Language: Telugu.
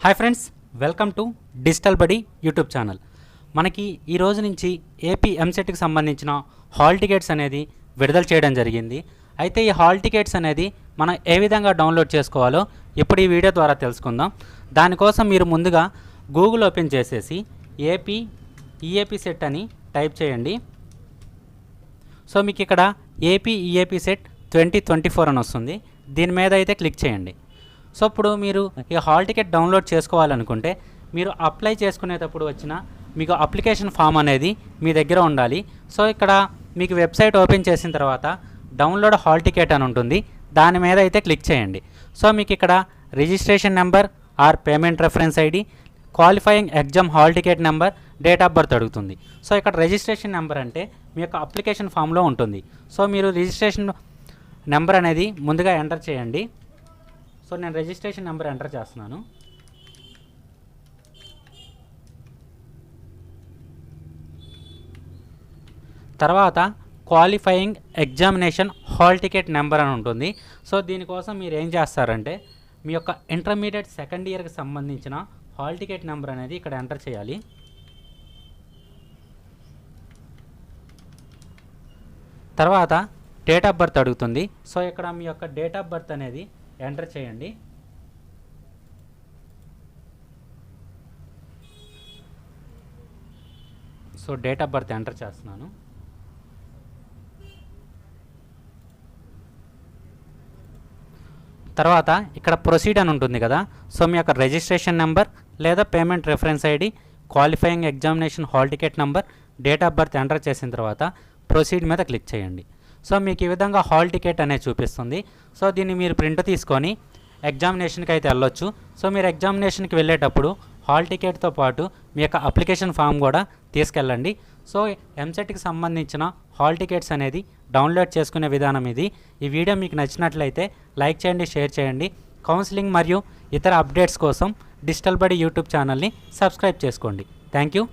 Hi friends, welcome to digital బడి యూట్యూబ్ ఛానల్. మనకి ఈ రోజు నుంచి ఏపీ ఎంసెట్కి సంబంధించిన హాల్ టికెట్స్ అనేది విడుదల చేయడం జరిగింది. అయితే ఈ హాల్ టికెట్స్ అనేది మనం ఏ విధంగా డౌన్లోడ్ చేసుకోవాలో ఇప్పుడు ఈ వీడియో ద్వారా తెలుసుకుందాం. దానికోసం మీరు ముందుగా గూగుల్ ఓపెన్ చేసేసి ఈఏపీ సెట్ అని టైప్ చేయండి. సో మీకు ఇక్కడ ఈఏపీ సెట్ 2024 అని వస్తుంది. దీని మీద అయితే క్లిక్ చేయండి. సో ఇప్పుడు మీరు ఈ హాల్ టికెట్ డౌన్లోడ్ చేసుకోవాలనుకుంటే మీరు అప్లై చేసుకునేటప్పుడు వచ్చిన మీకు అప్లికేషన్ ఫామ్ అనేది మీ దగ్గర ఉండాలి. సో ఇక్కడ మీకు వెబ్సైట్ ఓపెన్ చేసిన తర్వాత డౌన్లోడ్ హాల్ టికెట్ అని ఉంటుంది. దాని మీద అయితే క్లిక్ చేయండి. సో మీకు ఇక్కడ registration number are payment reference ID, qualifying exam hall ticket number, date of birth అడుగుతుంది. సో ఇక్కడ రిజిస్ట్రేషన్ నెంబర్ అంటే మీ యొక్క అప్లికేషన్ ఫామ్లో ఉంటుంది. సో మీరు రిజిస్ట్రేషన్ నెంబర్ అనేది ముందుగా ఎంటర్ చేయండి. సో నేను రిజిస్ట్రేషన్ నెంబర్ ఎంటర్ చేస్తున్నాను. తర్వాత qualifying examination hall ticket number అని ఉంటుంది. సో దీనికోసం మీరు ఏం చేస్తారంటే మీ యొక్క ఇంటర్మీడియట్ సెకండ్ ఇయర్కి సంబంధించిన హాల్ టికెట్ నెంబర్ అనేది ఇక్కడ ఎంటర్ చేయాలి. తర్వాత డేట్ ఆఫ్ బర్త్ అడుగుతుంది. సో ఇక్కడ మీ యొక్క డేట్ ఆఫ్ బర్త్ అనేది ఎంటర్ చేయండి. So date of birth enter చేస్తున్నాను. తర్వాత ఇక్కడ ప్రొసీడ్ అని ఉంటుంది కదా. సో మీ యొక్క రిజిస్ట్రేషన్ నెంబర్ లేదా payment reference ID, qualifying examination hall ticket number, date of birth enter చేసిన తర్వాత ప్రొసీడ్ మీద క్లిక్ చేయండి. సో మీకు ఈ విధంగా హాల్ టికెట్ అనేది చూపిస్తుంది. సో దీన్ని మీరు ప్రింట్ తీసుకొని ఎగ్జామినేషన్కి అయితే వెళ్ళొచ్చు. సో మీరు ఎగ్జామినేషన్కి వెళ్ళేటప్పుడు హాల్ టికెట్తో పాటు మీ యొక్క అప్లికేషన్ ఫామ్ కూడా తీసుకెళ్ళండి. సో ఎంసెట్కి సంబంధించిన హాల్ టికెట్స్ అనేది డౌన్లోడ్ చేసుకునే విధానం ఇది. ఈ వీడియో మీకు నచ్చినట్లయితే లైక్ చేయండి, షేర్ చేయండి. కౌన్సిలింగ్ మరియు ఇతర అప్డేట్స్ కోసం డిజిటల్ బడి యూట్యూబ్ ఛానల్ని సబ్స్క్రైబ్ చేసుకోండి. Thank you.